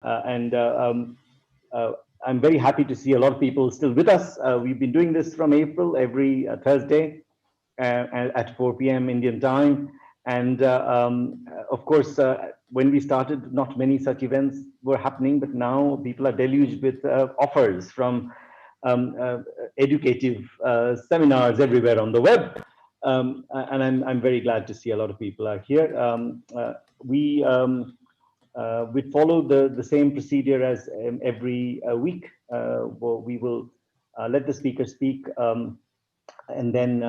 I'm very happy to see a lot of people still with us. We've been doing this from April every Thursday at 4 p.m. Indian time. And of course, when we started, not many such events were happening, but now people are deluged with offers from educative seminars everywhere on the web. And I'm very glad to see a lot of people are here. We follow the same procedure as every week. We will let the speaker speak, and then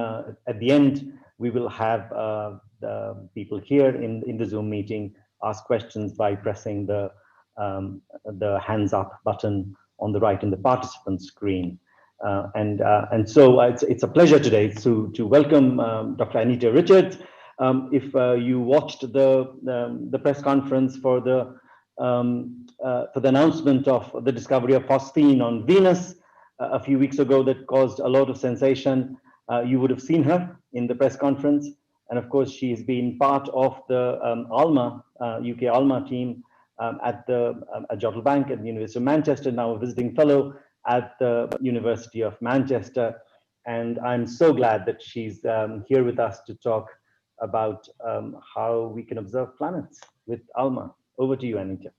at the end, we will have the people here in the Zoom meeting ask questions by pressing the hands up button on the right in the participant screen. And so it's a pleasure today to welcome Dr. Anita Richards. If you watched the press conference for the announcement of the discovery of phosphine on Venus a few weeks ago, that caused a lot of sensation, you would have seen her in the press conference. And of course, she's been part of the ALMA, UK ALMA team at Jodrell Bank at the University of Manchester, now a visiting fellow at the University of Manchester. And I'm so glad that she's here with us to talk about how we can observe planets with ALMA. Over to you, Anita.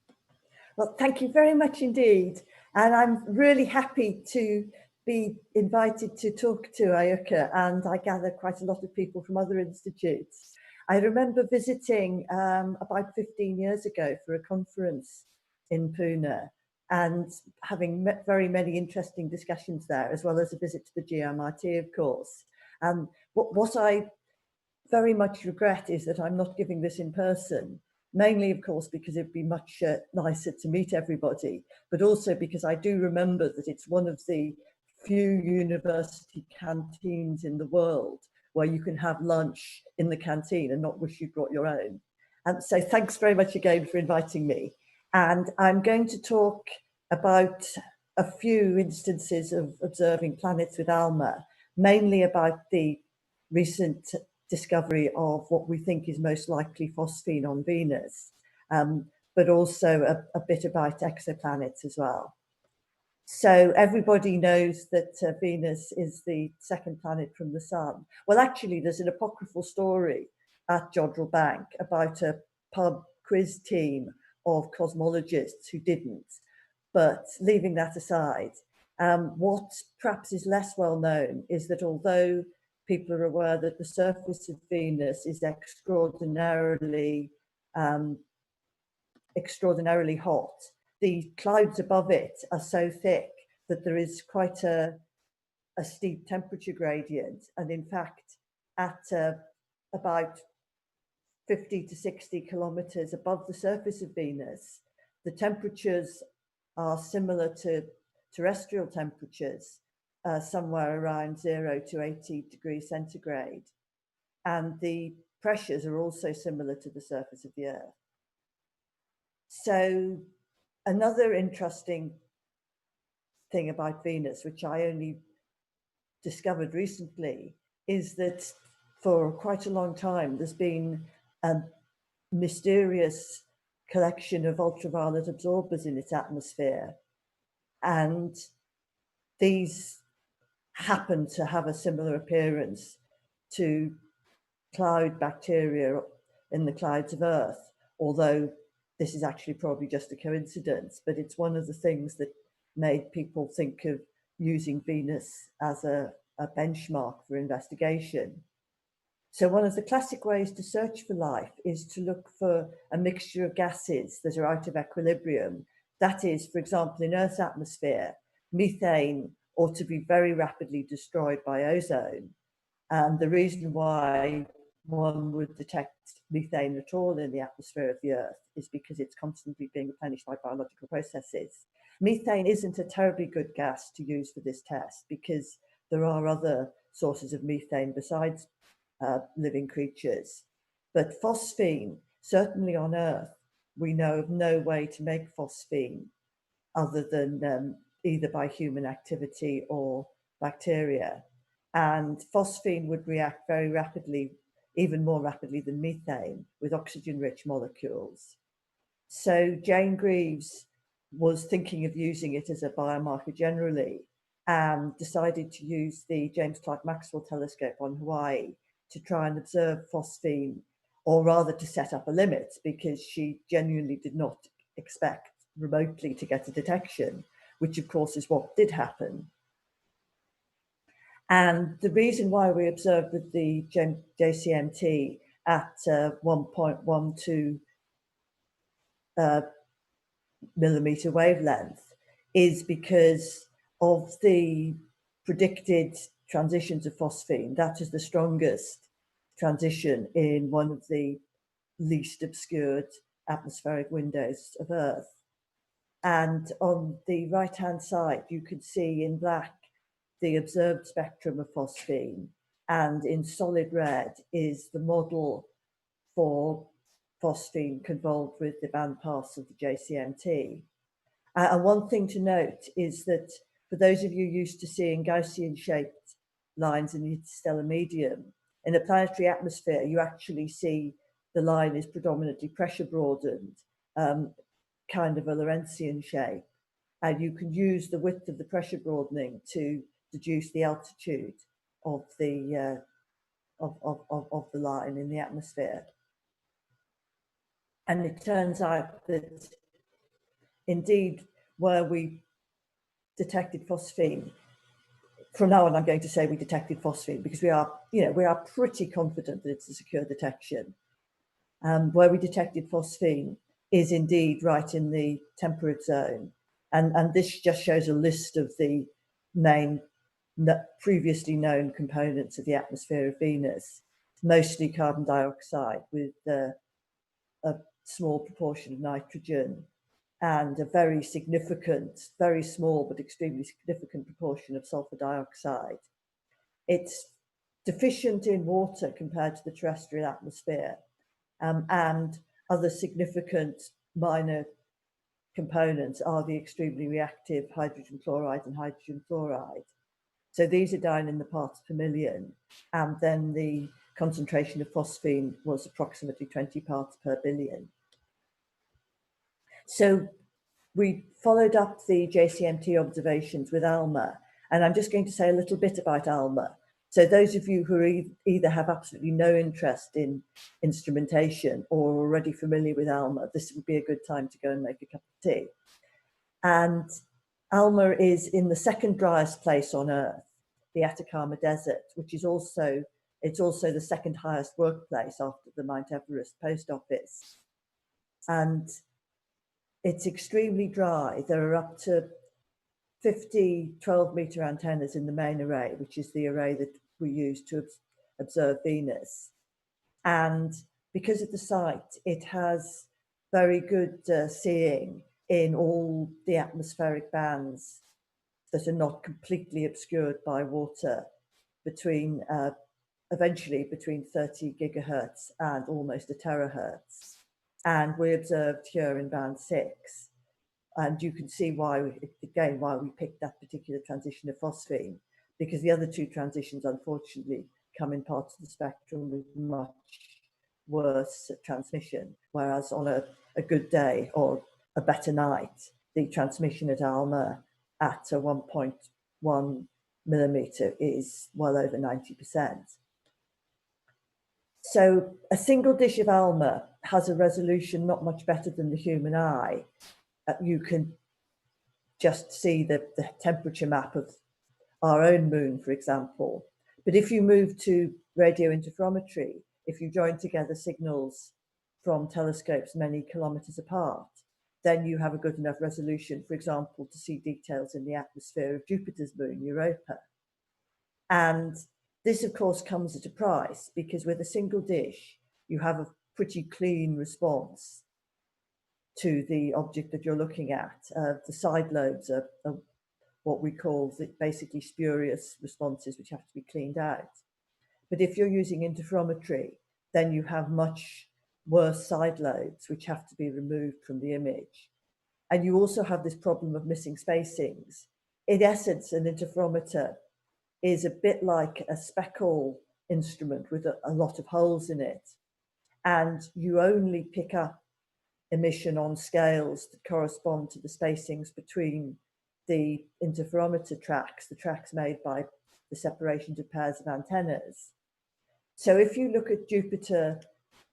Well, thank you very much indeed. And I'm really happy to be invited to talk to IUCAA, and I gather quite a lot of people from other institutes. I remember visiting about 15 years ago for a conference in Pune and having met very many interesting discussions there, as well as a visit to the GMRT, of course. What I very much regret is that I'm not giving this in person, mainly, of course, because it'd be much nicer to meet everybody, but also because I do remember that it's one of the few university canteens in the world where you can have lunch in the canteen and not wish you brought your own. And so thanks very much again for inviting me. And I'm going to talk about a few instances of observing planets with ALMA, mainly about the recent discovery of what we think is most likely phosphine on Venus, but also a bit about exoplanets as well. So everybody knows that Venus is the second planet from the sun. Well, actually, there's an apocryphal story at Jodrell Bank about a pub quiz team of cosmologists who didn't. But leaving that aside, what perhaps is less well known is that although people are aware that the surface of Venus is extraordinarily hot, the clouds above it are so thick that there is quite a steep temperature gradient. And in fact, at about 50 to 60 kilometers above the surface of Venus, the temperatures are similar to terrestrial temperatures, somewhere around 0 to 80 degrees centigrade. And the pressures are also similar to the surface of the Earth. So another interesting thing about Venus, which I only discovered recently, is that for quite a long time, there's been a mysterious collection of ultraviolet absorbers in its atmosphere. And these happen to have a similar appearance to cloud bacteria in the clouds of Earth, although this is actually probably just a coincidence, but it's one of the things that made people think of using Venus as a benchmark for investigation. So one of the classic ways to search for life is to look for a mixture of gases that are out of equilibrium. That is, for example, in Earth's atmosphere, methane ought to be very rapidly destroyed by ozone. And the reason why one would detect methane at all in the atmosphere of the Earth is because it's constantly being replenished by biological processes. Methane isn't a terribly good gas to use for this test because there are other sources of methane besides living creatures. But phosphine, certainly on Earth, we know of no way to make phosphine other than either by human activity or bacteria. And phosphine would react very rapidly, even more rapidly than methane, with oxygen-rich molecules. So Jane Greaves was thinking of using it as a biomarker generally, and decided to use the James Clerk Maxwell telescope on Hawaii to try and observe phosphine, or rather to set up a limit, because she genuinely did not expect remotely to get a detection, which of course is what did happen. And the reason why we observed with the JCMT at 1.12 millimeter wavelength is because of the predicted transitions of phosphine. That is the strongest transition in one of the least obscured atmospheric windows of Earth. And on the right-hand side, you can see in black the observed spectrum of phosphine, and in solid red is the model for phosphine convolved with the bandpass of the JCMT. And one thing to note is that for those of you used to seeing Gaussian-shaped lines in the interstellar medium, in a planetary atmosphere, you actually see the line is predominantly pressure broadened, kind of a Lorentzian shape. And you can use the width of the pressure broadening to deduce the altitude of the line in the atmosphere. And it turns out that indeed, where we detected phosphine, from now on, I'm going to say we detected phosphine because we are pretty confident that it's a secure detection. Where we detected phosphine is indeed right in the temperate zone. And this just shows a list of the main previously known components of the atmosphere of Venus, mostly carbon dioxide with a small proportion of nitrogen and a very significant, very small but extremely significant proportion of sulfur dioxide. It's deficient in water compared to the terrestrial atmosphere, and other significant minor components are the extremely reactive hydrogen chloride and hydrogen fluoride. So these are down in the parts per million, and then the concentration of phosphine was approximately 20 parts per billion. So we followed up the JCMT observations with ALMA, and I'm just going to say a little bit about ALMA. So those of you who either have absolutely no interest in instrumentation or are already familiar with ALMA, this would be a good time to go and make a cup of tea. And ALMA is in the second driest place on Earth, the Atacama Desert, which is also the second highest workplace after the Mount Everest post office. And it's extremely dry. There are up to 50 12-meter antennas in the main array, which is the array that we use to observe Venus. And because of the site, it has very good seeing in all the atmospheric bands that are not completely obscured by water, eventually between 30 gigahertz and almost a terahertz. And we observed here in band 6. And you can see why we picked that particular transition of phosphine, because the other two transitions, unfortunately, come in parts of the spectrum with much worse transmission. Whereas on a good day or a better night, the transmission at ALMA at a 1.1 millimeter is well over 90%. So a single dish of ALMA has a resolution not much better than the human eye. You can just see the temperature map of our own moon, for example. But if you move to radio interferometry, if you join together signals from telescopes many kilometers apart, then you have a good enough resolution, for example, to see details in the atmosphere of Jupiter's moon, Europa. And this, of course, comes at a price, because with a single dish, you have a pretty clean response to the object that you're looking at. The side lobes are what we call basically spurious responses, which have to be cleaned out. But if you're using interferometry, then you have much worse side lobes, which have to be removed from the image. And you also have this problem of missing spacings. In essence, an interferometer is a bit like a speckle instrument with a lot of holes in it. And you only pick up emission on scales that correspond to the spacings between the interferometer tracks, the tracks made by the separations of pairs of antennas. So if you look at Jupiter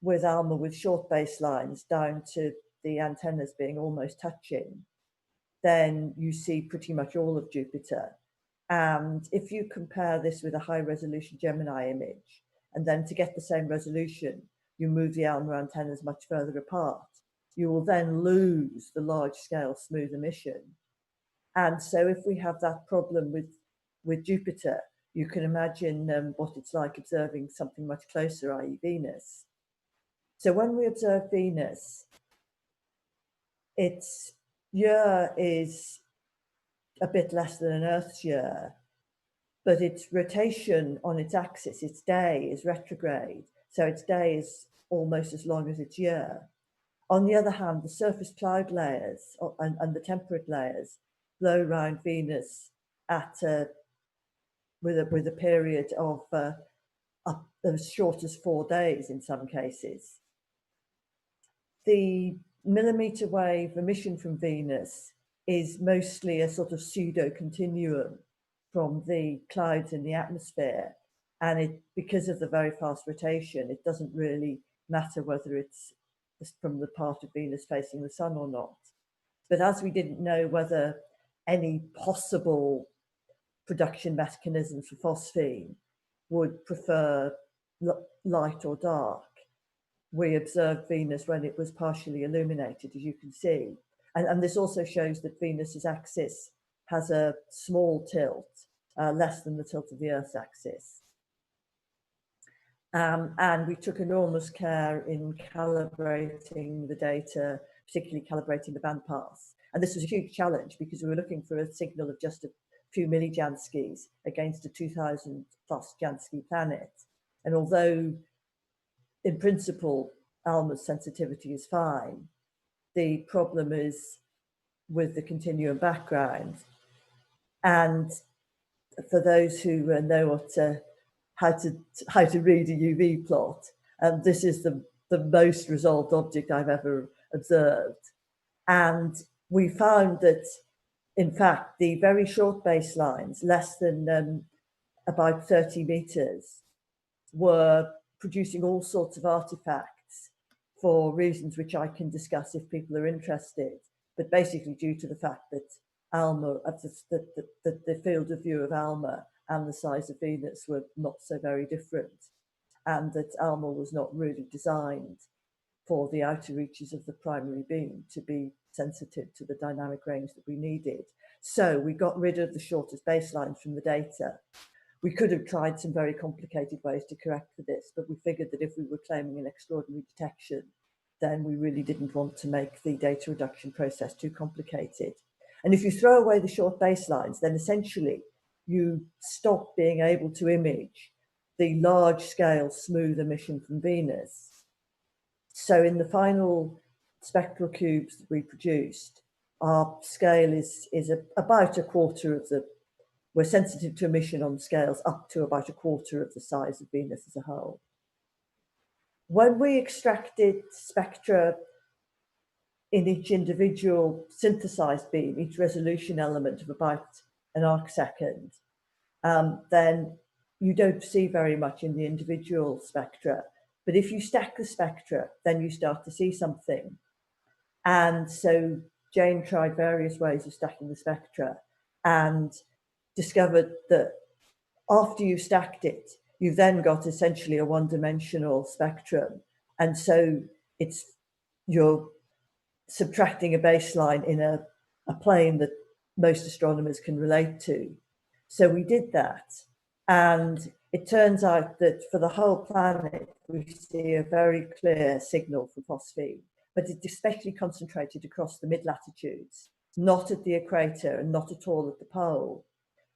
with ALMA with short baselines down to the antennas being almost touching, then you see pretty much all of Jupiter. And if you compare this with a high resolution Gemini image, and then to get the same resolution, you move the ALMA antennas much further apart, you will then lose the large scale smooth emission. And so if we have that problem with Jupiter, you can imagine what it's like observing something much closer, i.e. Venus. So when we observe Venus, its year is a bit less than an Earth's year, but its rotation on its axis, its day, is retrograde. So its day is almost as long as its year. On the other hand, the surface cloud layers and the temperate layers blow around Venus at with a period of as short as 4 days in some cases. The millimeter wave emission from Venus is mostly a sort of pseudo continuum from the clouds in the atmosphere, and because of the very fast rotation, it doesn't really matter whether it's from the part of Venus facing the sun or not. But as we didn't know whether any possible production mechanism for phosphine would prefer light or dark, we observed Venus when it was partially illuminated, as you can see. And this also shows that Venus's axis has a small tilt, less than the tilt of the Earth's axis. And we took enormous care in calibrating the data, particularly calibrating the bandpass. And this was a huge challenge because we were looking for a signal of just a few millijanskis against a 2000 plus Jansky planet. And although in principle, ALMA's sensitivity is fine, the problem is with the continuum background. And for those who know what how to read a UV plot, this is the most resolved object I've ever observed. And we found that, in fact, the very short baselines, less than about 30 meters, were producing all sorts of artifacts for reasons which I can discuss if people are interested, but basically due to the fact that ALMA, the field of view of ALMA and the size of Venus were not so very different, and that ALMA was not really designed for the outer reaches of the primary beam to be sensitive to the dynamic range that we needed. So we got rid of the shortest baselines from the data. We could have tried some very complicated ways to correct for this, but we figured that if we were claiming an extraordinary detection, then we really didn't want to make the data reduction process too complicated. And if you throw away the short baselines, then essentially you stop being able to image the large scale smooth emission from Venus. So in the final spectral cubes that we produced, our scale is about a quarter of the, we're sensitive to emission on scales up to about a quarter of the size of Venus as a whole. When we extracted spectra in each individual synthesized beam, each resolution element of about an arcsecond, then you don't see very much in the individual spectra. But if you stack the spectra, then you start to see something. And so Jane tried various ways of stacking the spectra and discovered that after you stacked it, you've then got essentially a one-dimensional spectrum. And so you're subtracting a baseline in a plane that most astronomers can relate to. So we did that. And it turns out that for the whole planet, we see a very clear signal for phosphine, but it's especially concentrated across the mid-latitudes, not at the equator and not at all at the pole,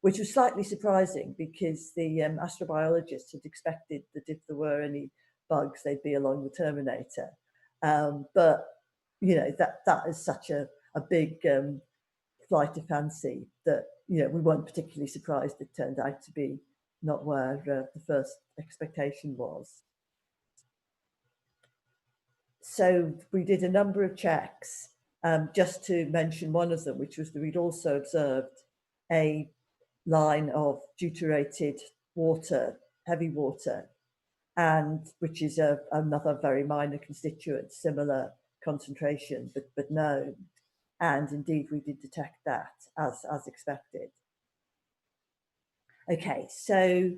which was slightly surprising because the astrobiologists had expected that if there were any bugs, they'd be along the terminator. But, you know, that is such a big flight of fancy that, you know, we weren't particularly surprised it turned out to be not where the first expectation was. so we did a number of checks, just to mention one of them, which was that we'd also observed a line of deuterated water, heavy water, and which is another very minor constituent, similar concentration, but known. And indeed, we did detect that as expected. Okay, so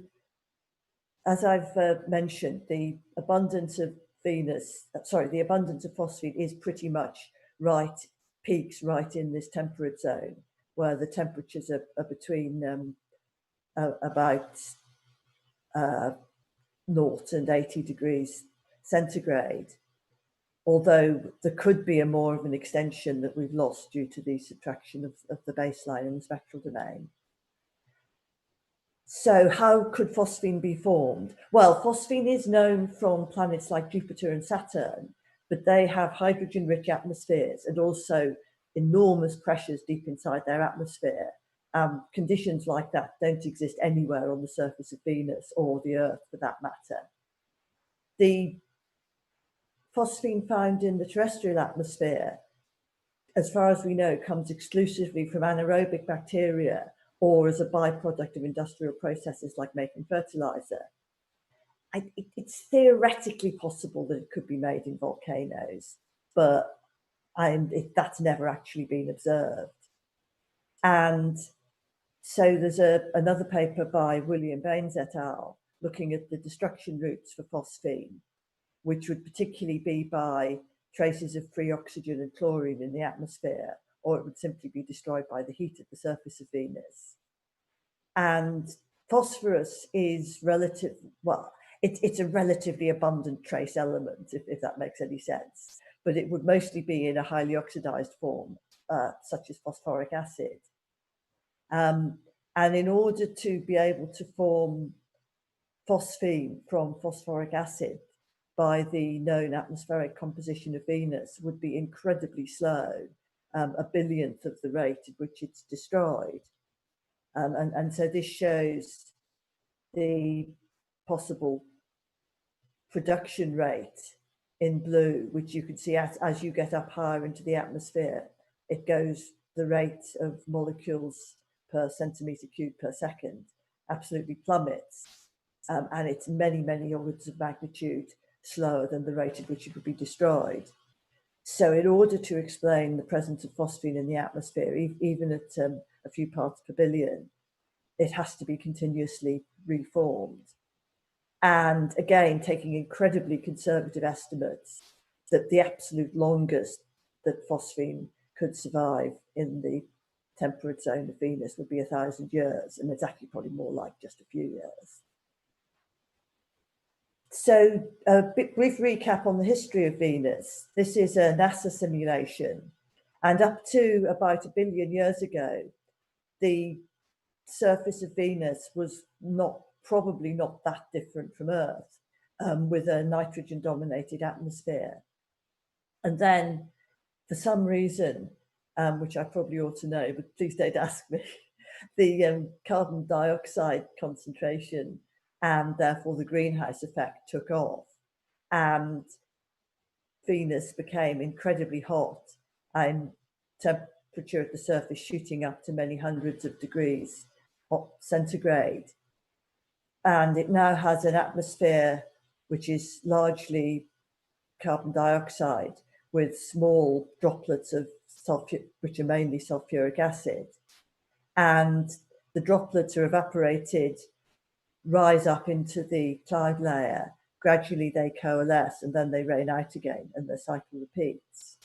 as I've mentioned, the abundance of the abundance of phosphine is pretty much peaks right in this temperate zone, where the temperatures are between about 0 and 80 degrees centigrade, although there could be more of an extension that we've lost due to the subtraction of the baseline in the spectral domain. So how could phosphine be formed? Well, phosphine is known from planets like Jupiter and Saturn, but they have hydrogen-rich atmospheres and also enormous pressures deep inside their atmosphere. Conditions like that don't exist anywhere on the surface of Venus or the Earth for that matter. The phosphine found in the terrestrial atmosphere, as far as we know, comes exclusively from anaerobic bacteria or as a byproduct of industrial processes like making fertilizer. It's theoretically possible that it could be made in volcanoes, but that's never actually been observed. And so there's another paper by William Baines et al. Looking at the destruction routes for phosphine, which would particularly be by traces of free oxygen and chlorine in the atmosphere, or it would simply be destroyed by the heat at the surface of Venus. And phosphorus is it's a relatively abundant trace element, if that makes any sense, but it would mostly be in a highly oxidized form, such as phosphoric acid. And in order to be able to form phosphine from phosphoric acid by the known atmospheric composition of Venus would be incredibly slow, a billionth of the rate at which it's destroyed. And so this shows the possible production rate in blue, which you can see as you get up higher into the atmosphere, the rate of molecules per centimeter cubed per second absolutely plummets. And it's many, many orders of magnitude slower than the rate at which it would be destroyed. So in order to explain the presence of phosphine in the atmosphere, even at a few parts per billion, it has to be continuously reformed. And again, taking incredibly conservative estimates, that the absolute longest that phosphine could survive in the temperate zone of Venus would be 1,000 years, and it's actually probably more like just a few years. So a brief recap on the history of Venus. This is a NASA simulation, and up to about 1 billion years ago, the surface of Venus was probably not that different from Earth, with a nitrogen-dominated atmosphere. And then, for some reason, which I probably ought to know, but please don't ask me, the carbon dioxide concentration and therefore the greenhouse effect took off, and Venus became incredibly hot, and temperature at the surface shooting up to many hundreds of degrees centigrade. And it now has an atmosphere which is largely carbon dioxide with small droplets of sulfur, which are mainly sulfuric acid. And the droplets are evaporated, rise up into the cloud layer, gradually they coalesce, and then they rain out again, and the cycle repeats.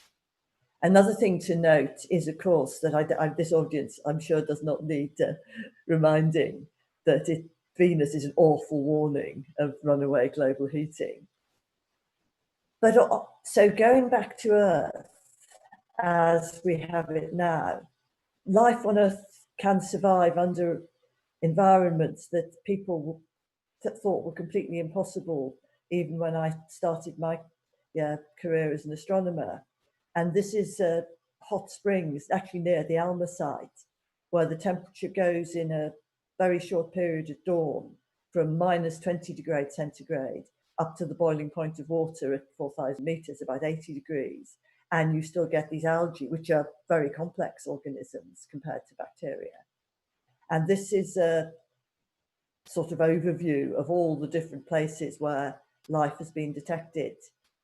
Another thing to note is, of course, that this audience, I'm sure, does not need reminding that Venus is an awful warning of runaway global heating. But so going back to Earth, as we have it now, life on Earth can survive under environments that people thought were completely impossible, even when I started my career as an astronomer. And this is hot springs, actually near the ALMA site, where the temperature goes in a very short period at dawn from -20 degrees centigrade up to the boiling point of water at 4,000 meters, about 80 degrees, and you still get these algae, which are very complex organisms compared to bacteria. And this is a sort of overview of all the different places where life has been detected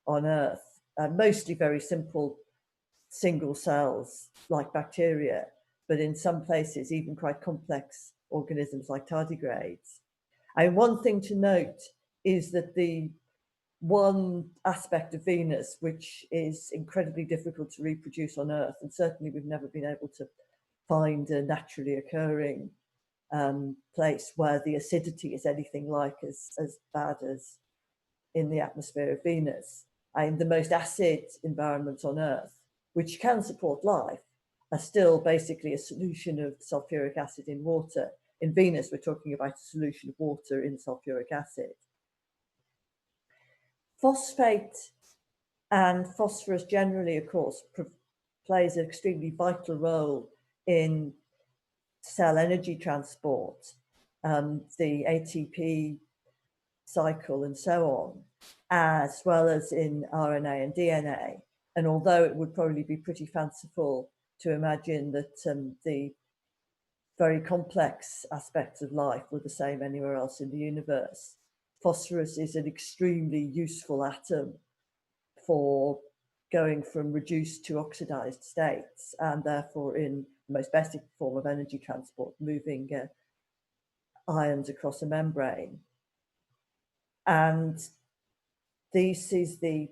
on Earth, mostly very simple single cells like bacteria, but in some places even quite complex organisms like tardigrades. And one thing to note is that the one aspect of Venus which is incredibly difficult to reproduce on Earth, and certainly we've never been able to find a naturally occurring place where the acidity is anything like as bad as in the atmosphere of Venus. And the most acid environments on Earth, which can support life, are still basically a solution of sulfuric acid in water. In Venus, we're talking about a solution of water in sulfuric acid. Phosphate and phosphorus generally, of course, plays an extremely vital role in cell energy transport, the ATP cycle and so on, as well as in RNA and DNA. And although it would probably be pretty fanciful to imagine that the very complex aspects of life were the same anywhere else in the universe, phosphorus is an extremely useful atom for going from reduced to oxidized states, and therefore in the most basic form of energy transport, moving ions across a membrane. And this is the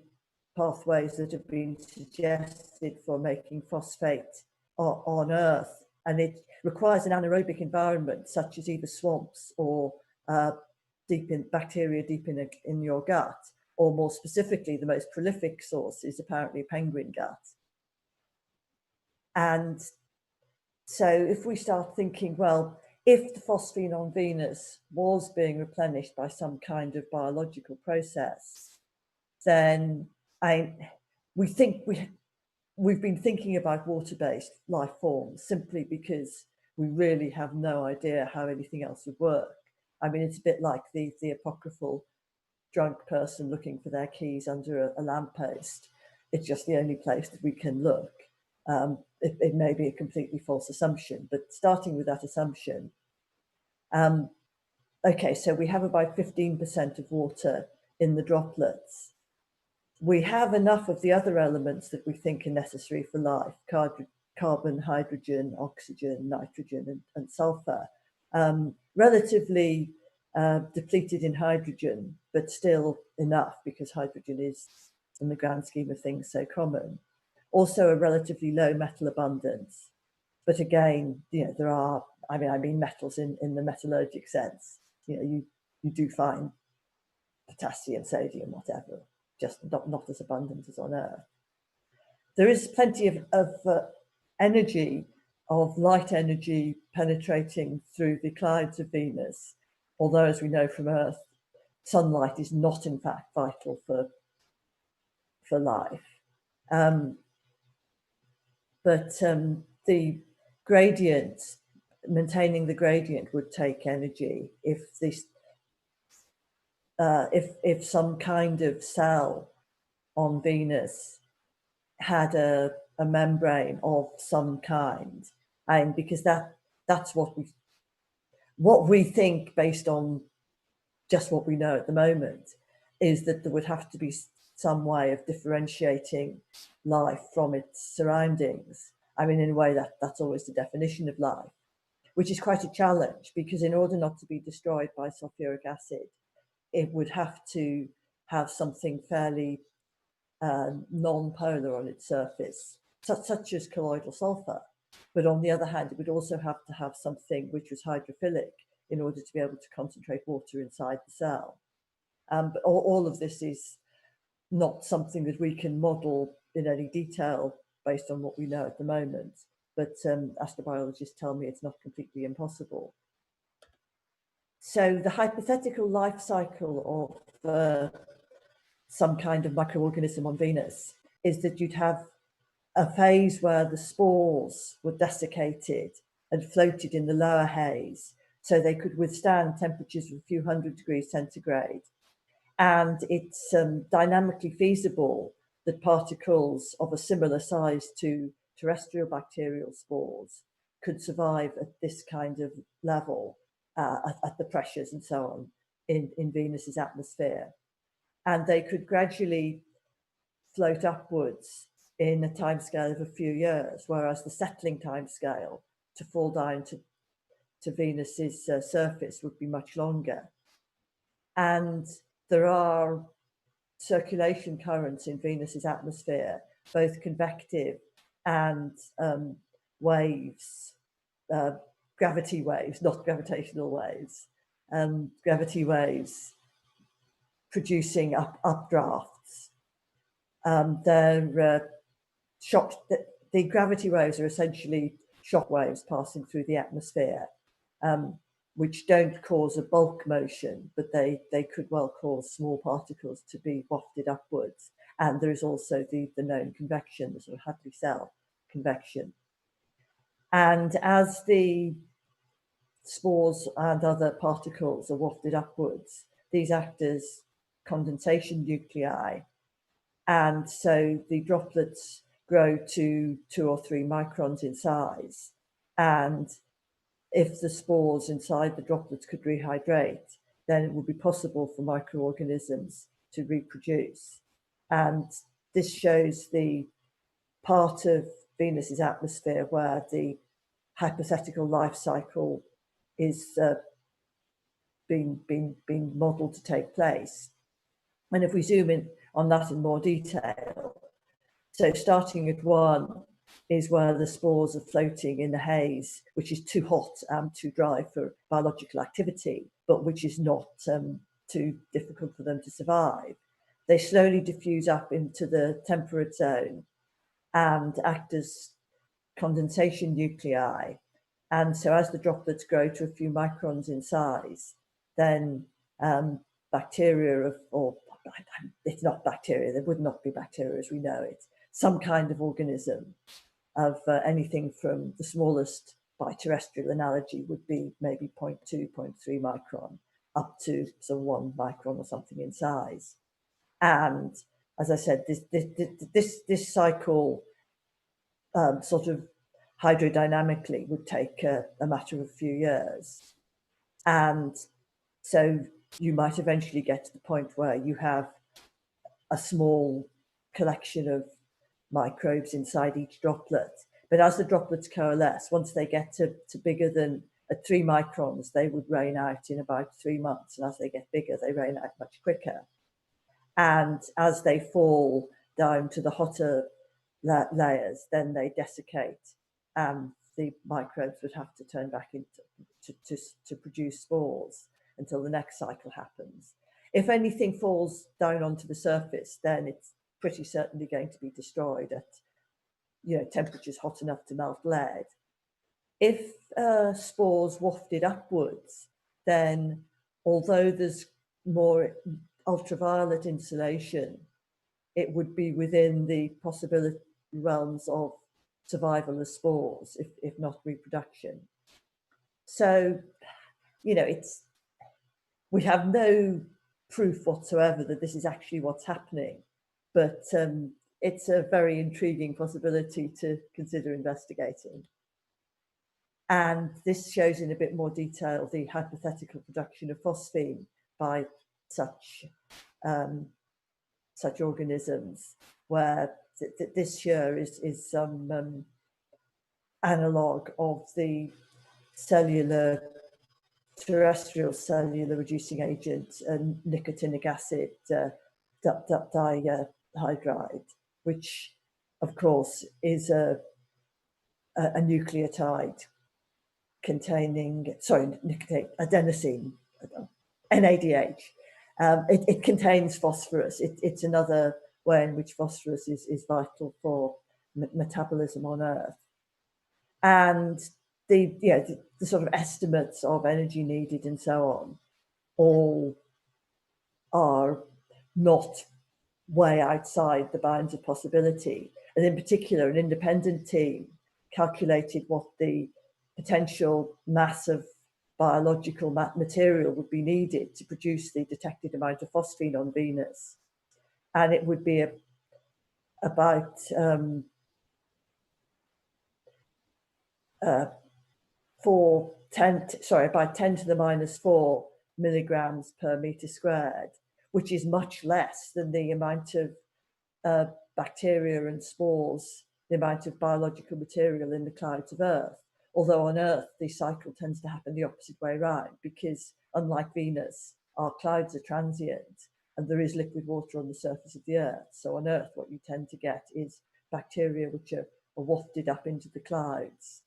pathways that have been suggested for making phosphate on Earth. And it requires an anaerobic environment, such as either swamps or bacteria deep in your gut, or more specifically, the most prolific source is apparently penguin gut. And so if we start thinking, well, if the phosphine on Venus was being replenished by some kind of biological process, then we've been thinking about water-based life forms simply because we really have no idea how anything else would work. I mean, it's a bit like the apocryphal drunk person looking for their keys under a lamppost. It's just the only place that we can look. It may be a completely false assumption, but starting with that assumption, okay, so we have about 15% of water in the droplets. We have enough of the other elements that we think are necessary for life: carbon, hydrogen, oxygen, nitrogen, and sulfur. Relatively depleted in hydrogen, but still enough because hydrogen is, in the grand scheme of things, so common. Also a relatively low metal abundance. But again, there are, I mean metals in the metallurgic sense. You do find potassium, sodium, whatever, just not as abundant as on Earth. There is plenty of energy, of light energy penetrating through the clouds of Venus, although, as we know from Earth, sunlight is not in fact vital for life. But the gradient, maintaining the gradient, would take energy if some kind of cell on Venus had a membrane of some kind, and because that's what we think, based on just what we know at the moment, is that there would have to be some way of differentiating life from its surroundings. I mean, in a way, that's always the definition of life, which is quite a challenge, because in order not to be destroyed by sulfuric acid, it would have to have something fairly non-polar on its surface, such as colloidal sulfur. But on the other hand, it would also have to have something which was hydrophilic in order to be able to concentrate water inside the cell. But all of this is not something that we can model in any detail based on what we know at the moment. But astrobiologists tell me it's not completely impossible. So the hypothetical life cycle of some kind of microorganism on Venus is that you'd have a phase where the spores were desiccated and floated in the lower haze, so they could withstand temperatures of a few hundred degrees centigrade. and it's dynamically feasible that particles of a similar size to terrestrial bacterial spores could survive at this kind of level, at the pressures and so on in Venus's atmosphere. And they could gradually float upwards in a timescale of a few years, whereas the settling timescale to fall down to Venus's surface would be much longer. And there are circulation currents in Venus's atmosphere, both convective and waves, gravity waves, not gravitational waves, gravity waves producing updrafts. The gravity waves are essentially shock waves passing through the atmosphere, which don't cause a bulk motion, but they could well cause small particles to be wafted upwards. And there is also the known convection, the sort of Hadley cell convection. And as the spores and other particles are wafted upwards, these act as condensation nuclei. And so the droplets grow to 2 or 3 microns in size. And if the spores inside the droplets could rehydrate, then it would be possible for microorganisms to reproduce. And this shows the part of Venus's atmosphere where the hypothetical life cycle is being modeled to take place. And if we zoom in on that in more detail, so starting at 1 is where the spores are floating in the haze, which is too hot and too dry for biological activity, but which is not too difficult for them to survive. They slowly diffuse up into the temperate zone and act as condensation nuclei. And so as the droplets grow to a few microns in size, then bacteria, or it's not bacteria, there would not be bacteria as we know it, some kind of organism of anything from the smallest by terrestrial analogy would be maybe 0.2, 0.3 micron, up to some 1 micron or something in size. And as I said, this cycle sort of hydrodynamically would take a matter of a few years. And so you might eventually get to the point where you have a small collection of microbes inside each droplet. But as the droplets coalesce, once they get to bigger than at 3 microns, they would rain out in about 3 months. And as they get bigger, they rain out much quicker. And as they fall down to the hotter layers, then they desiccate, and the microbes would have to turn back into to produce spores until the next cycle happens. If anything falls down onto the surface, then it's pretty certainly going to be destroyed at temperatures hot enough to melt lead. If spores wafted upwards, then although there's more ultraviolet insulation, it would be within the possibility realms of survival as spores, if not reproduction. So, we have no proof whatsoever that this is actually what's happening, but it's a very intriguing possibility to consider investigating. And this shows in a bit more detail the hypothetical production of phosphine by such organisms, where this here is some analog of the terrestrial cellular reducing agent nicotinic acid dihydride, which of course is a nucleotide containing, adenosine, NADH. It contains phosphorus. It's another way in which phosphorus is vital for metabolism on Earth. And the sort of estimates of energy needed and so on all are not way outside the bounds of possibility. And in particular, an independent team calculated what the potential mass of biological material would be needed to produce the detected amount of phosphine on Venus. And it would be about about 10 to the minus 4 milligrams per meter squared, which is much less than the amount of bacteria and spores, the amount of biological material in the clouds of Earth. Although on Earth, the cycle tends to happen the opposite way around, because unlike Venus, our clouds are transient and there is liquid water on the surface of the Earth. So on Earth, what you tend to get is bacteria which are wafted up into the clouds.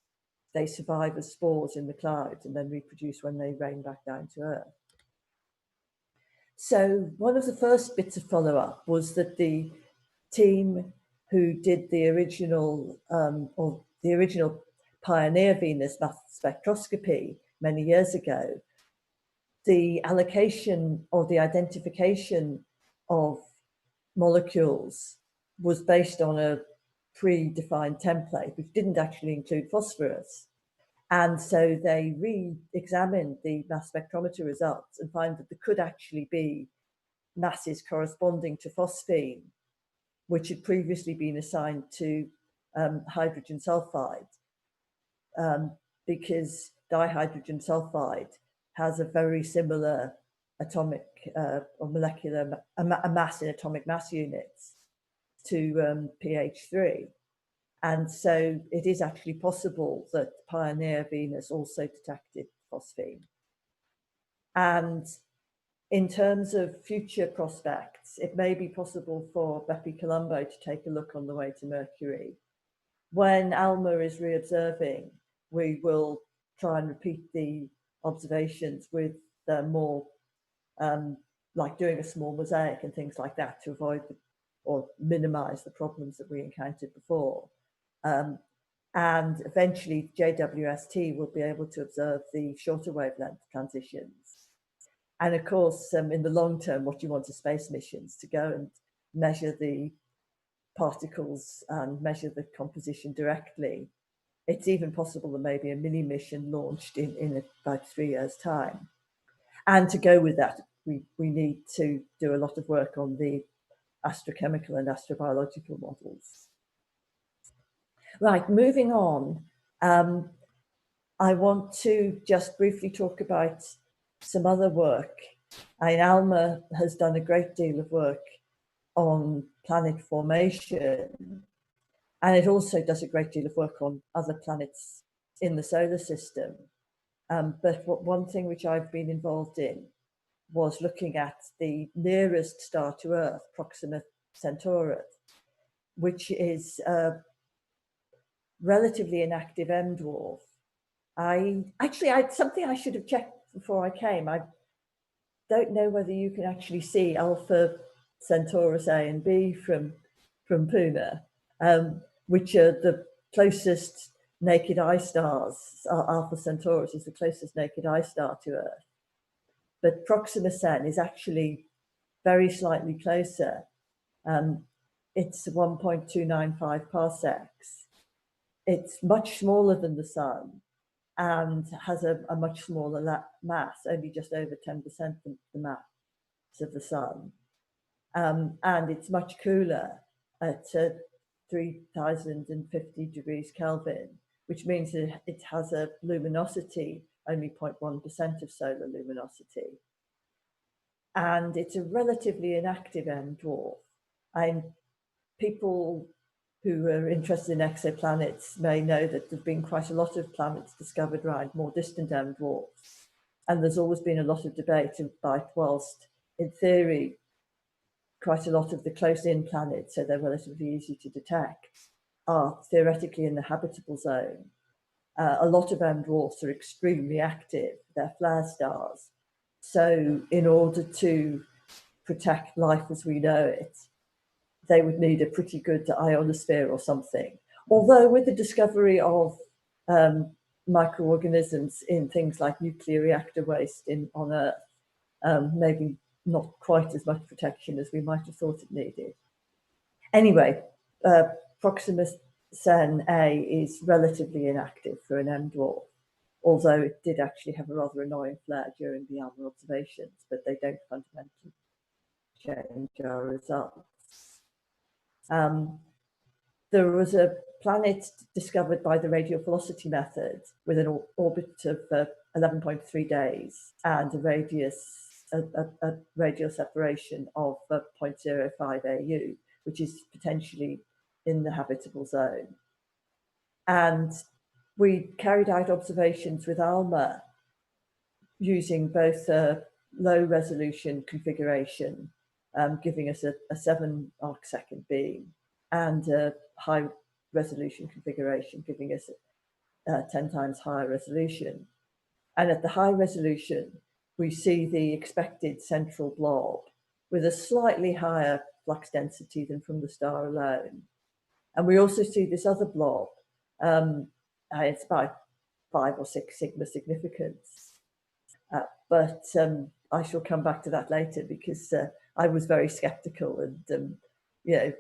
They survive as spores in the clouds and then reproduce when they rain back down to Earth. So one of the first bits of follow-up was that the team who did the original pioneer Venus mass spectroscopy many years ago, the allocation or the identification of molecules was based on a predefined template, which didn't actually include phosphorus. And so they re-examined the mass spectrometer results and found that there could actually be masses corresponding to phosphine, which had previously been assigned to hydrogen sulfide, because dihydrogen sulfide has a very similar atomic or molecular mass in atomic mass units to pH3. And so it is actually possible that Pioneer Venus also detected phosphine. And in terms of future prospects, it may be possible for Bepi Colombo to take a look on the way to Mercury. When ALMA is reobserving, we will try and repeat the observations with more, like doing a small mosaic and things like that, to avoid or minimize the problems that we encountered before. And eventually JWST will be able to observe the shorter wavelength transitions. And of course, in the long term, what you want is space missions to go and measure the particles and measure the composition directly. It's even possible there may be a mini mission launched in about 3 years' time. And to go with that, we need to do a lot of work on the astrochemical and astrobiological models. Right, moving on, I want to just briefly talk about some other work. ALMA has done a great deal of work on planet formation, and it also does a great deal of work on other planets in the solar system. But one thing which I've been involved in was looking at the nearest star to Earth, Proxima Centauri, which is relatively inactive M dwarf. Something I should have checked before I came. I don't know whether you can actually see Alpha Centaurus A and B from Puna, which are the closest naked eye stars. Alpha Centaurus is the closest naked eye star to Earth. But Proxima Cen is actually very slightly closer. It's 1.295 parsecs. It's much smaller than the Sun and has a much smaller mass, only just over 10% of the mass of the Sun. And it's much cooler at 3050 degrees Kelvin, which means that it has a luminosity, only 0.1% of solar luminosity. And it's a relatively inactive M dwarf. And people who are interested in exoplanets may know that there have been quite a lot of planets discovered around more distant M dwarfs. And there's always been a lot of debate about, whilst in theory, quite a lot of the close-in planets, so they're relatively easy to detect, are theoretically in the habitable zone. A lot of M dwarfs are extremely active. They're flare stars. So in order to protect life as we know it, they would need a pretty good ionosphere or something. Although with the discovery of microorganisms in things like nuclear reactor waste on Earth, maybe not quite as much protection as we might have thought it needed. Anyway, Proxima Cen A is relatively inactive for an M dwarf. although it did actually have a rather annoying flare during the ALMA observations, but they don't fundamentally change our results. There was a planet discovered by the radial velocity method with an orbit of 11.3 days and a radius, a radial separation of 0.05 AU, which is potentially in the habitable zone. And we carried out observations with ALMA using both a low resolution configuration, giving us a 7 arcsecond beam, and a high resolution configuration, giving us 10 times higher resolution. And at the high resolution, we see the expected central blob with a slightly higher flux density than from the star alone. And we also see this other blob, it's by 5 or 6 sigma significance. But I shall come back to that later, because I was very skeptical and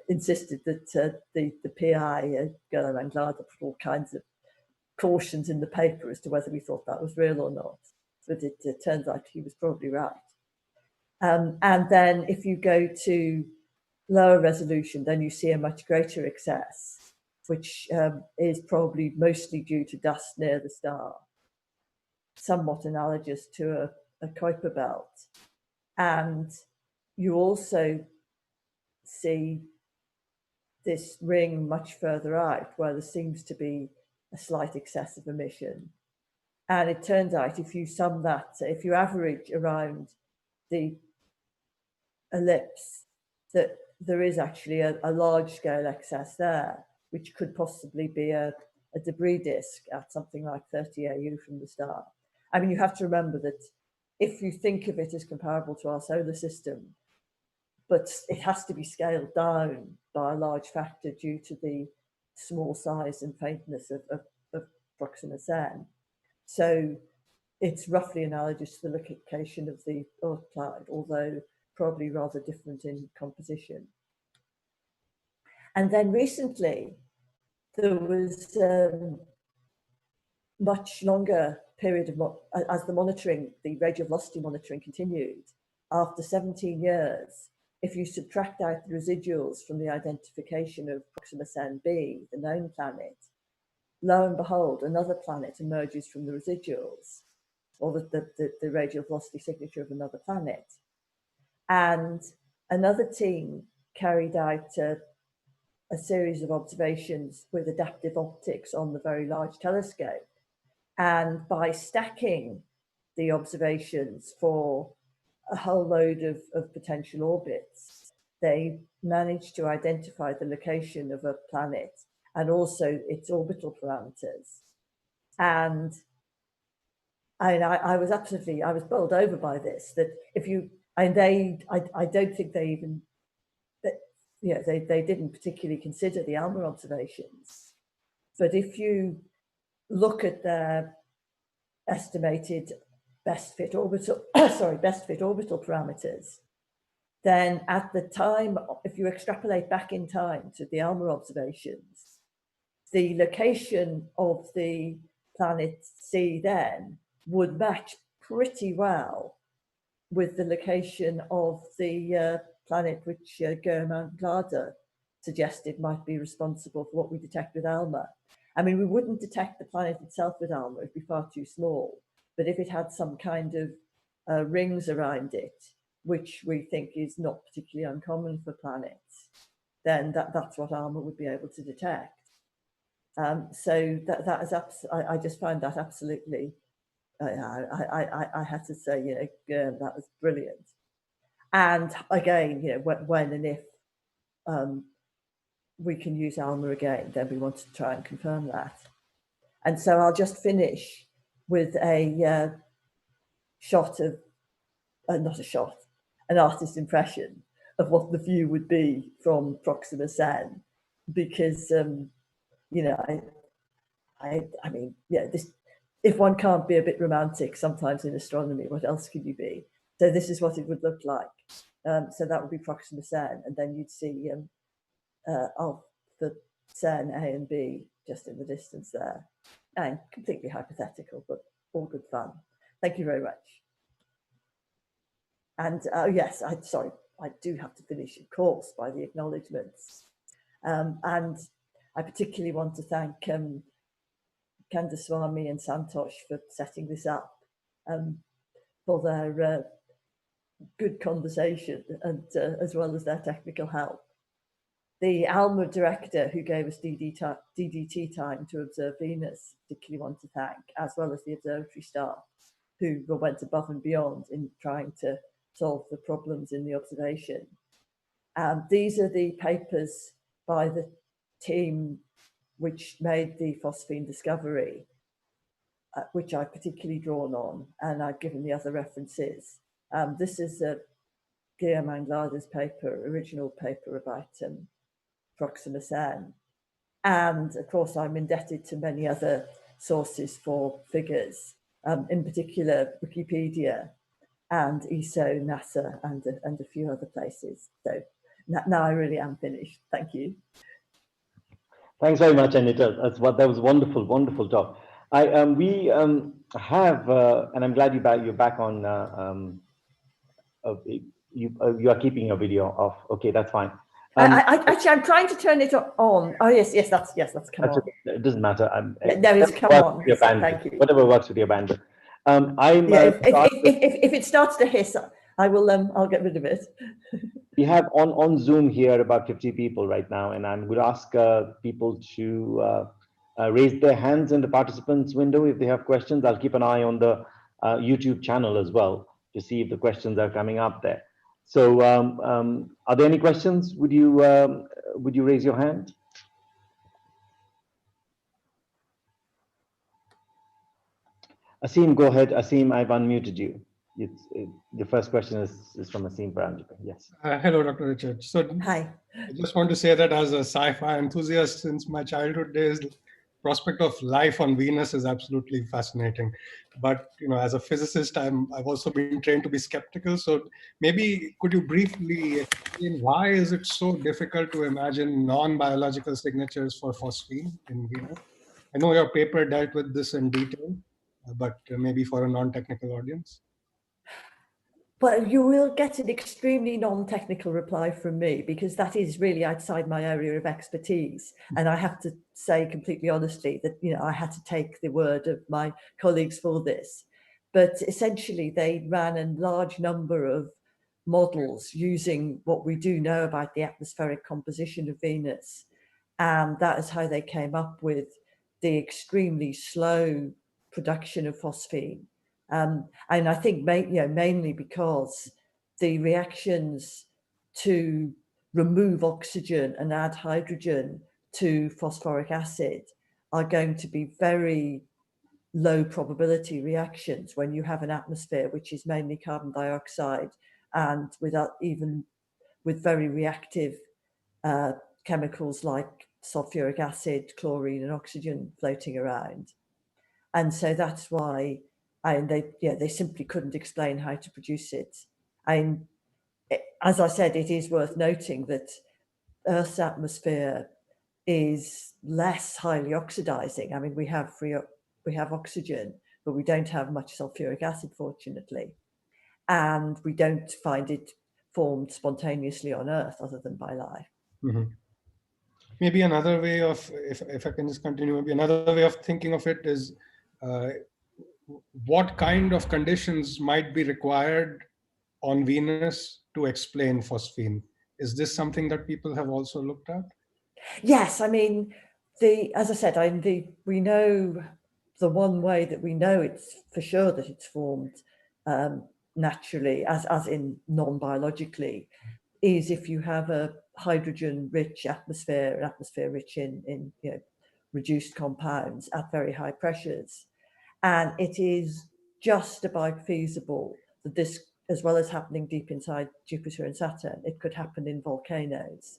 insisted that the PI, Gerhard Anglada, put all kinds of cautions in the paper as to whether we thought that was real or not. But it turns out he was probably right. And then if you go to lower resolution, then you see a much greater excess, which is probably mostly due to dust near the star, somewhat analogous to a Kuiper belt. And you also see this ring much further out where there seems to be a slight excess of emission. And it turns out if you sum that, if you average around the ellipse, that there is actually a large scale excess there, which could possibly be a debris disk at something like 30 AU from the star. I mean, you have to remember that if you think of it as comparable to our solar system, but it has to be scaled down by a large factor due to the small size and faintness of Proxima Centauri. So it's roughly analogous to the location of the Earth cloud, although probably rather different in composition. And then recently, there was a much longer period of, as the monitoring, the radial velocity monitoring continued, after 17 years, if you subtract out the residuals from the identification of Proxima Centauri b, the known planet, lo and behold, another planet emerges from the residuals, or the radial velocity signature of another planet. And another team carried out a series of observations with adaptive optics on the Very Large Telescope. And by stacking the observations for a whole load of potential orbits, they managed to identify the location of a planet and also its orbital parameters. And I was bowled over by this, that if you, and I don't think they even, they didn't particularly consider the ALMA observations. But if you look at their estimated best fit orbital parameters, then at the time, if you extrapolate back in time to the ALMA observations, the location of the planet C then would match pretty well with the location of the planet which Gerhard Anglada suggested might be responsible for what we detect with ALMA. I mean, we wouldn't detect the planet itself with ALMA, it'd be far too small. But if it had some kind of rings around it, which we think is not particularly uncommon for planets, then that's what ALMA would be able to detect. So that is I just found that absolutely. I had to say, that was brilliant. And again, when and if we can use ALMA again, then we want to try and confirm that. And so I'll just finish with a shot of, not a shot, an artist's impression of what the view would be from Proxima Centauri, because I mean, this, if one can't be a bit romantic sometimes in astronomy, what else could you be? So this is what it would look like. So that would be Proxima Centauri, and then you'd see the Centauri A and B just in the distance there. and completely hypothetical, but all good fun. Thank you very much. And yes, sorry, I do have to finish, of course, by the acknowledgements. And I particularly want to thank Kandaswamy and Santosh for setting this up, for their good conversation and as well as their technical help. The ALMA director who gave us DDT time to observe Venus, particularly want to thank, as well as the observatory staff who went above and beyond in trying to solve the problems in the observation. These are the papers by the team which made the phosphine discovery, which I've particularly drawn on, and I've given the other references. This is Guillaume Anglade's paper, original paper about Proxima Cen. And of course, I'm indebted to many other sources for figures, in particular Wikipedia and ESO, NASA, and a few other places. So now I really am finished. Thank you. Thanks very much, Anita. That was wonderful, wonderful talk. We have, and I'm glad you're back on. You are keeping your video off. Okay, that's fine. Actually, I'm trying to turn it on. Oh yes, that's come on. Okay. It doesn't matter. No, it's come on. So thank you. Whatever works with your bandwidth. If it starts to hiss, I will. I'll get rid of it. We have on Zoom here about 50 people right now, and I would ask people to raise their hands in the participants window if they have questions. I'll keep an eye on the YouTube channel as well to see if the questions are coming up there. So, are there any questions? Would you raise your hand? Asim, go ahead. Asim, I've unmuted you. The first question is from Asim Paranjika. Yes. Hello, Dr. Richards. So, hi. I just want to say that as a sci-fi enthusiast since my childhood days, the prospect of life on Venus is absolutely fascinating. But as a physicist, I've also been trained to be skeptical. So maybe could you briefly explain why is it so difficult to imagine non-biological signatures for phosphine in Venus? I know your paper dealt with this in detail, but maybe for a non-technical audience. Well, you will get an extremely non-technical reply from me because that is really outside my area of expertise. And I have to say completely honestly that, I had to take the word of my colleagues for this. But essentially, they ran a large number of models using what we do know about the atmospheric composition of Venus. And that is how they came up with the extremely slow production of phosphine. And I think mainly because the reactions to remove oxygen and add hydrogen to phosphoric acid are going to be very low probability reactions when you have an atmosphere which is mainly carbon dioxide and even with very reactive chemicals like sulfuric acid, chlorine and oxygen floating around. And so that's why they simply couldn't explain how to produce it. And as I said, it is worth noting that Earth's atmosphere is less highly oxidizing. I mean, we have oxygen, but we don't have much sulfuric acid, fortunately. And we don't find it formed spontaneously on Earth other than by life. Mm-hmm. Maybe another way of, if I can just continue, maybe another way of thinking of it is what kind of conditions might be required on Venus to explain phosphine? Is this something that people have also looked at? Yes, I mean, as I said, we know the one way that we know it's for sure that it's formed naturally, as in non-biologically, is if you have a hydrogen-rich atmosphere, an atmosphere rich in reduced compounds at very high pressures. And it is just about feasible that this, as well as happening deep inside Jupiter and Saturn, it could happen in volcanoes.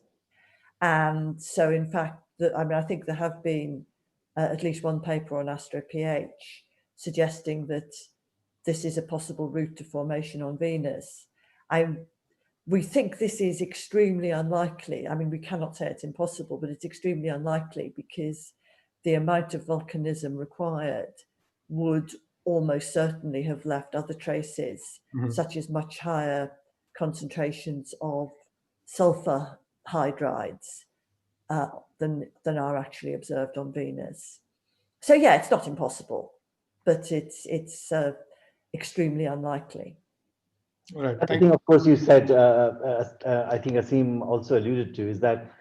And so, in fact, I think there have been at least one paper on AstroPH suggesting that this is a possible route to formation on Venus. We think this is extremely unlikely. I mean, we cannot say it's impossible, but it's extremely unlikely because the amount of volcanism required would almost certainly have left other traces, such as much higher concentrations of sulfur hydrides than are actually observed on Venus. So yeah, it's not impossible, but it's extremely unlikely. All right. I think, of course, you said, I think Asim also alluded to, is that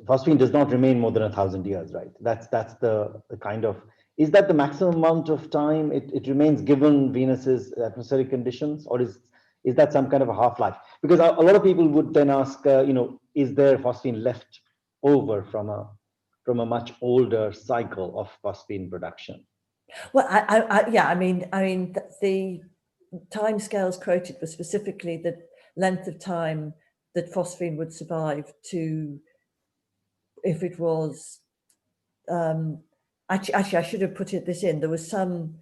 phosphine does not remain more than 1,000 years, right? That's the kind of, is that the maximum amount of time it remains given Venus's atmospheric conditions, or is that some kind of a half-life? Because a lot of people would then ask, is there phosphine left over from a much older cycle of phosphine production? Well, I mean, the timescales quoted were specifically the length of time that phosphine would survive to, if it was, actually I should have put this in. There was some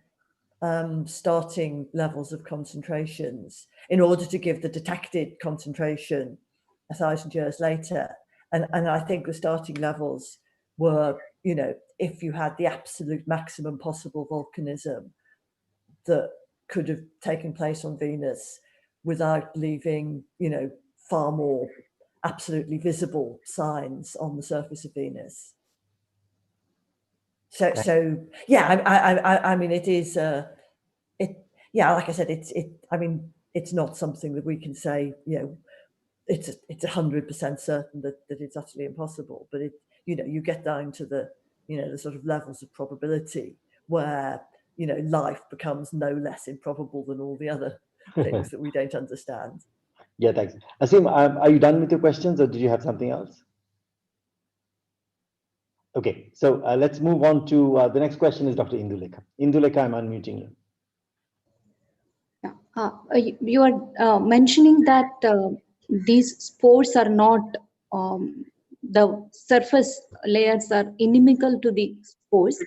starting levels of concentrations in order to give the detected concentration 1,000 years later. And I think the starting levels were, if you had the absolute maximum possible volcanism that could have taken place on Venus without leaving, far more absolutely visible signs on the surface of Venus. So yeah, I mean, it is, yeah, like I said, I mean, it's not something that we can say, it's 100% certain that it's utterly impossible, but you get down to the, the sort of levels of probability where, life becomes no less improbable than all the other things that we don't understand. Yeah, thanks. Asim, are you done with your questions, or did you have something else? Okay, so let's move on to the next question is Dr. Indulekha. Indulekha, I'm unmuting you. You are mentioning that these spores are not, the surface layers are inimical to the spores.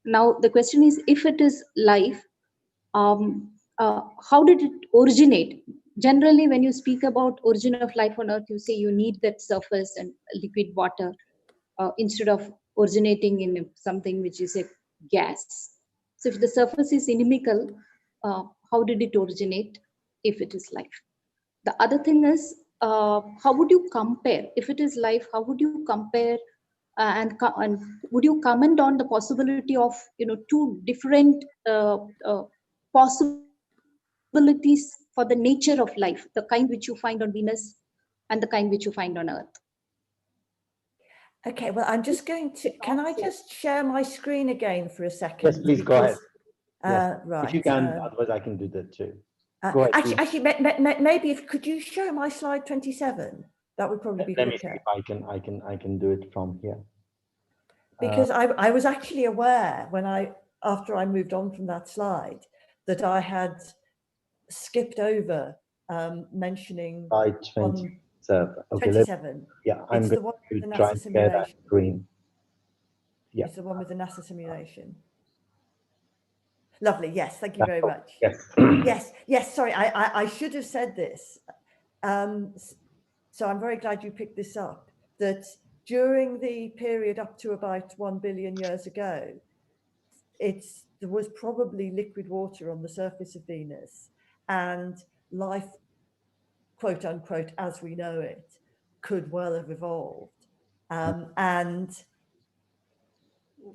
Now, the question is, if it is life, how did it originate? Generally, when you speak about origin of life on Earth, you say you need that surface and liquid water instead of originating in something which is a gas. So if the surface is inimical, how did it originate if it is life? The other thing is, how would you compare? If it is life, how would you compare and would you comment on the possibility of two different possibilities for the nature of life, the kind which you find on Venus and the kind which you find on Earth? Okay, well, I'm just going to, can I just share my screen again for a second? Yes, please, go ahead. Yes. Right. If you can, otherwise I can do that too. Go ahead, actually, maybe could you show my slide 27? That would probably be quicker. Let me see if I can do it from here. Because I was actually aware after I moved on from that slide, that I had skipped over mentioning slide 27. Okay, 27. Yeah, I'm going to try and share that screen. Yeah. It's the one with the NASA simulation. Lovely. Yes, thank you very much. Yes. Yes. Sorry, I should have said this. So I'm very glad you picked this up, that during the period up to about 1 billion years ago, there was probably liquid water on the surface of Venus, and life, quote unquote, as we know it, could well have evolved. And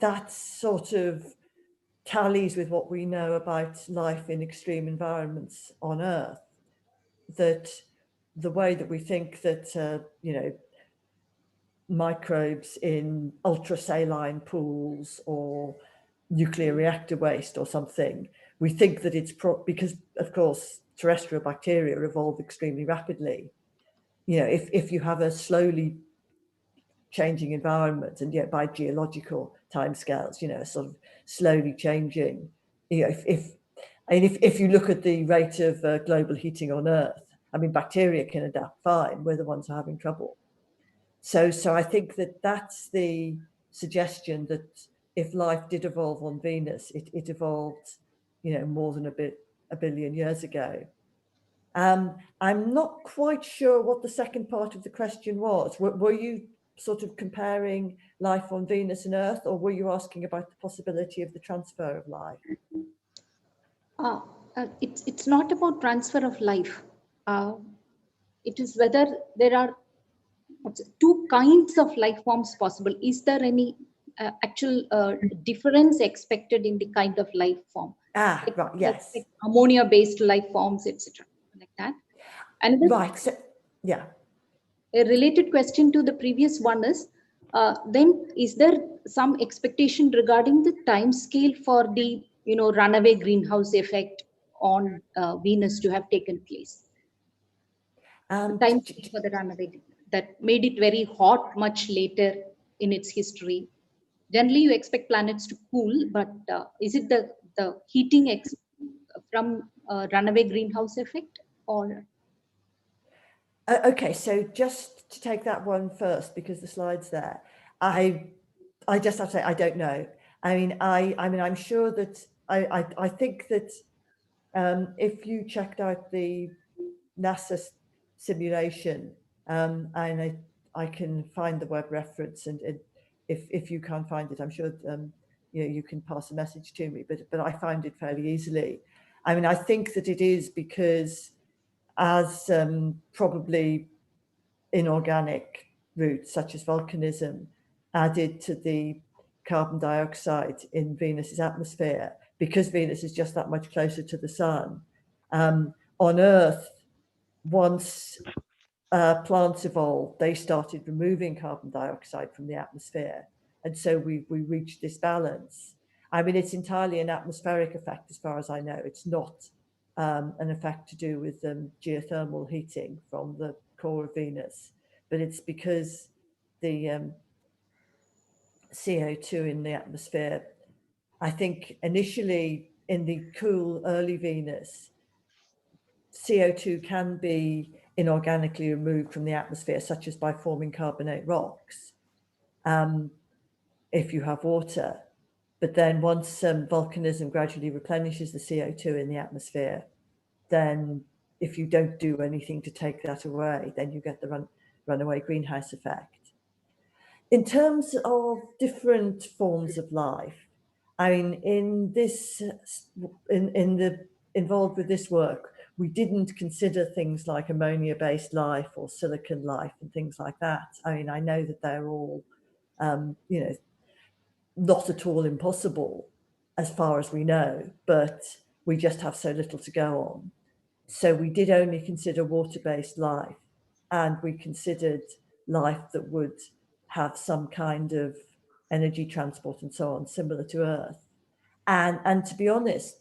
that sort of tallies with what we know about life in extreme environments on Earth, that the way that we think that, microbes in ultrasaline pools or nuclear reactor waste or something, we think that it's because, of course, terrestrial bacteria evolve extremely rapidly. If you have a slowly changing environment, and yet by geological timescales, sort of slowly changing, if you look at the rate of global heating on Earth, I mean, bacteria can adapt fine. We're the ones who are having trouble. So I think that that's the suggestion, that if life did evolve on Venus, it evolved, more than a billion years ago. I'm not quite sure what the second part of the question was. Were you sort of comparing life on Venus and Earth, or were you asking about the possibility of the transfer of life? It's not about transfer of life. It is whether there are two kinds of life forms possible. Is there any actual difference expected in the kind of life form? Right, yes. Like ammonia-based life forms, etc., like that. And right, so, yeah. A related question to the previous one is, then is there some expectation regarding the time scale for the runaway greenhouse effect on Venus to have taken place? The time scale for the runaway that made it very hot much later in its history. Generally, you expect planets to cool, but is it the heating from runaway greenhouse effect, or? Okay, so just to take that one first, because the slide's there, I just have to say I don't know. I mean, I'm sure that I think that if you checked out the NASA simulation, and I can find the web reference, and if you can't find it, I'm sure you can pass a message to me. But I found it fairly easily. I mean, I think that it is because, as probably inorganic routes such as volcanism added to the carbon dioxide in Venus's atmosphere, because Venus is just that much closer to the sun. On Earth, once plants evolved, they started removing carbon dioxide from the atmosphere. And so we reached this balance. I mean, it's entirely an atmospheric effect as far as I know. It's not an effect to do with geothermal heating from the core of Venus, but it's because the CO2 in the atmosphere, I think initially in the cool early Venus, CO2 can be inorganically removed from the atmosphere, such as by forming carbonate rocks, if you have water. But then once volcanism gradually replenishes the CO2 in the atmosphere, then if you don't do anything to take that away, then you get the runaway greenhouse effect. In terms of different forms of life, I mean, involved with this work, we didn't consider things like ammonia-based life or silicon life and things like that. I mean, I know that they're all, not at all impossible as far as we know, but we just have so little to go on. So we did only consider water-based life, and we considered life that would have some kind of energy transport and so on, similar to Earth. And to be honest,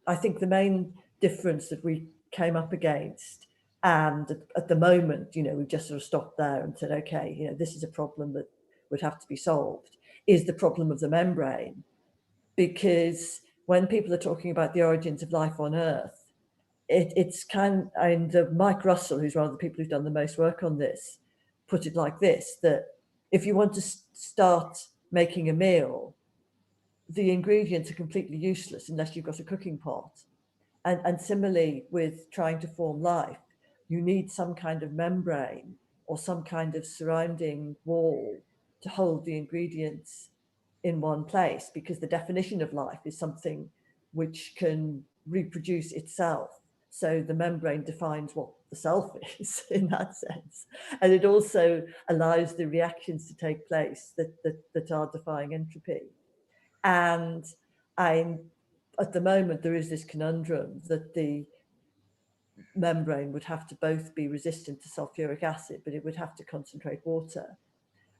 I think the main difference that we came up against, and at the moment, we just sort of stopped there and said, okay, this is a problem that would have to be solved, is the problem of the membrane. Because when people are talking about the origins of life on Earth, it's Mike Russell, who's one of the people who've done the most work on this, put it like this, that if you want to start making a meal, the ingredients are completely useless unless you've got a cooking pot. And similarly with trying to form life, you need some kind of membrane or some kind of surrounding wall to hold the ingredients in one place, because the definition of life is something which can reproduce itself. So the membrane defines what the self is in that sense. And it also allows the reactions to take place that are defying entropy. And at the moment, there is this conundrum that the membrane would have to both be resistant to sulfuric acid, but it would have to concentrate water.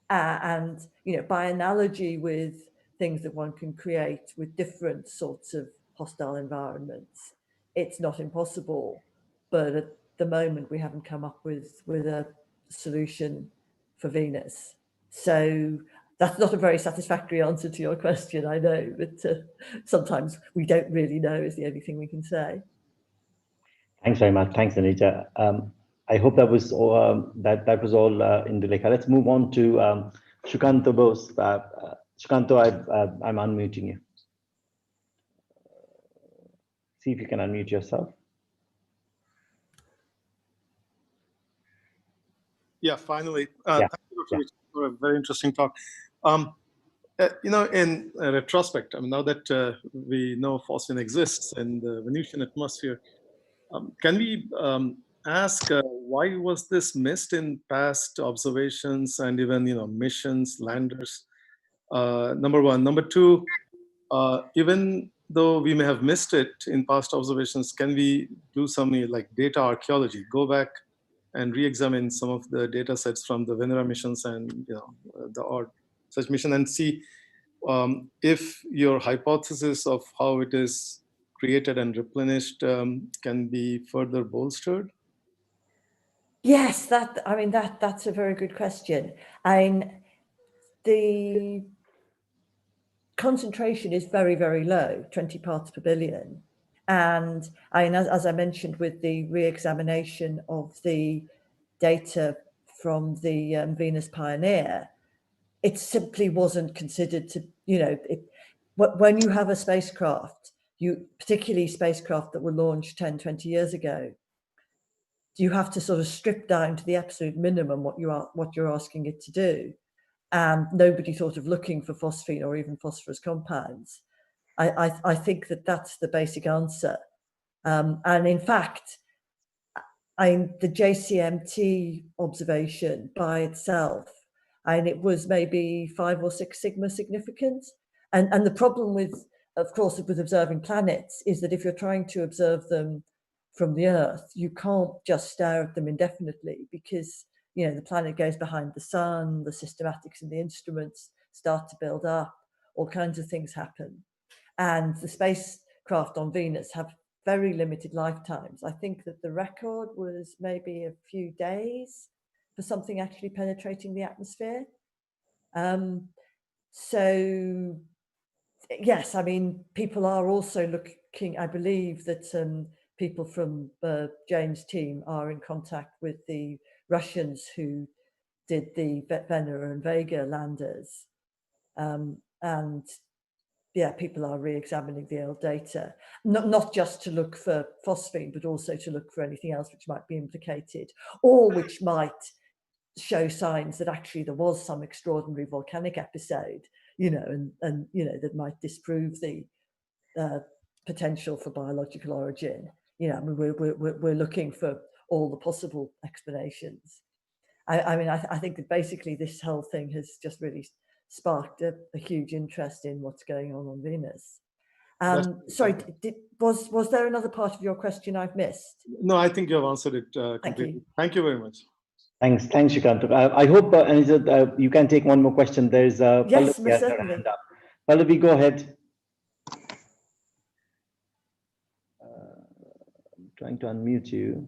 And by analogy with things that one can create with different sorts of hostile environments, it's not impossible. But at the moment, we haven't come up with a solution for Venus. So that's not a very satisfactory answer to your question, I know, but sometimes we don't really know is the only thing we can say. Thanks very much. Thanks, Anita. I hope that was all. That was all in Duleka. Let's move on to Shukanto Bose. Shukanto, I'm unmuting you. See if you can unmute yourself. Yeah, finally. Yeah. Thank you Dr. Richards, for a very interesting talk. In retrospect, I mean, now that we know phosphine exists in the Venusian atmosphere, can we ask why was this missed in past observations and even missions, landers? Number one. Number two, even though we may have missed it in past observations, can we do some like data archaeology, go back and re-examine some of the data sets from the Venera missions and the odd such mission and see if your hypothesis of how it is created and replenished can be further bolstered? Yes, that's a very good question. The concentration is very, very low, 20 parts per billion. And as I mentioned, with the re-examination of the data from the Venus Pioneer, it simply wasn't considered to, when you have a spacecraft, particularly spacecraft that were launched 10, 20 years ago, you have to sort of strip down to the absolute minimum what you're asking it to do. And nobody thought of looking for phosphine or even phosphorus compounds. I think that's the basic answer. And in fact, the JCMT observation by itself, and it was maybe 5 or 6 sigma significant. And the problem with, of course, with observing planets is that if you're trying to observe them from the Earth, you can't just stare at them indefinitely because the planet goes behind the sun, the systematics and the instruments start to build up, all kinds of things happen. And the spacecraft on Venus have very limited lifetimes. I think that the record was maybe a few days for something actually penetrating the atmosphere. So yes, I mean, people are also looking, I believe that people from Jane's team are in contact with the Russians who did the Venera and Vega landers. And yeah, people are re-examining the old data, not just to look for phosphine, but also to look for anything else which might be implicated or which might show signs that actually there was some extraordinary volcanic episode, and that might disprove the potential for biological origin. I mean, we're looking for all the possible explanations. I think that basically this whole thing has just really sparked a huge interest in what's going on Venus. Sorry, was there another part of your question I've missed? No, I think you have answered it completely. Thank you very much. Thanks, Shrikant. I hope, Anita, you can take one more question. There's yes, Pallavi has her hand up. Pallavi, go ahead. I'm trying to unmute you.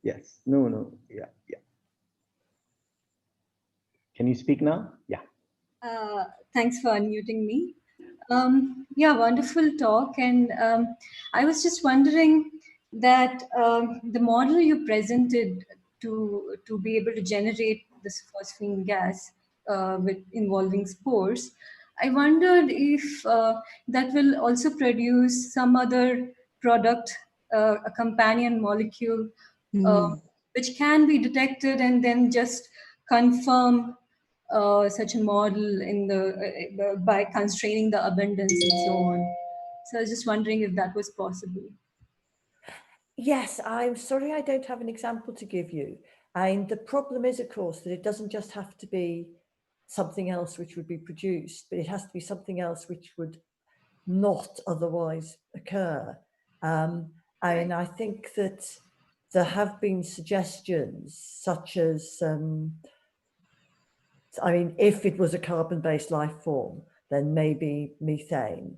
Yes. No. Yeah. Can you speak now? Yeah. Thanks for unmuting me. Yeah, wonderful talk. And I was just wondering that the model you presented to be able to generate this phosphine gas involving spores, I wondered if that will also produce some other product, a companion molecule, which can be detected and then just confirm such a model in by constraining the abundance and so on. So I was just wondering if that was possible. Yes, I'm sorry I don't have an example to give you. And the problem is, of course, that it doesn't just have to be something else which would be produced, but it has to be something else which would not otherwise occur. And I think that there have been suggestions such as, if it was a carbon-based life form, then maybe methane.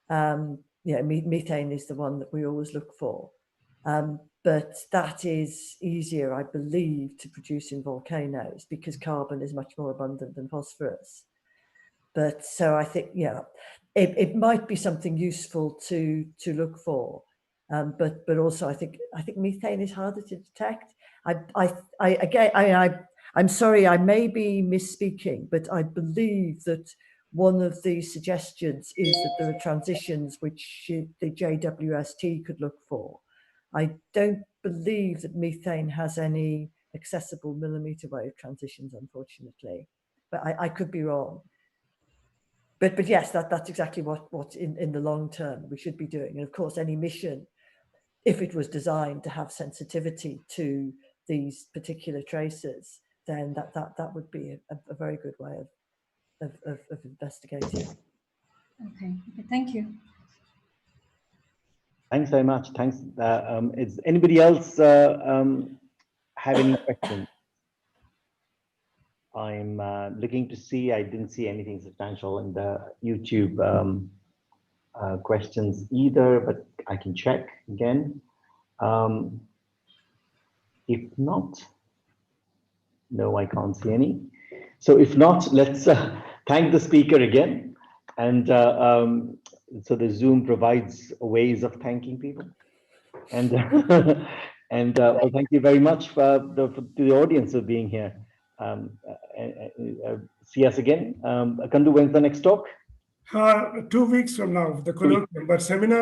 Methane is the one that we always look for. But that is easier, I believe, to produce in volcanoes because carbon is much more abundant than phosphorus. But so I think, it might be something useful to look for. But also I think methane is harder to detect. I'm sorry, I may be misspeaking, but I believe that one of the suggestions is that there are transitions which the JWST could look for. I don't believe that methane has any accessible millimeter wave transitions, unfortunately. But I could be wrong. But yes, that's exactly what in the long term we should be doing. And of course, any mission, if it was designed to have sensitivity to these particular traces, then that would be a very good way of investigating. Okay, thank you. Thanks very much. Thanks. Is anybody else have any questions? I'm looking to see. I didn't see anything substantial in the YouTube questions either, but I can check again. If not, no, I can't see any. So if not, let's thank the speaker again. And so the Zoom provides ways of thanking people. And well, thank you very much to the audience for being here. See us again. Kandu, when's the next talk? 2 weeks from now, the colloquium, but seminars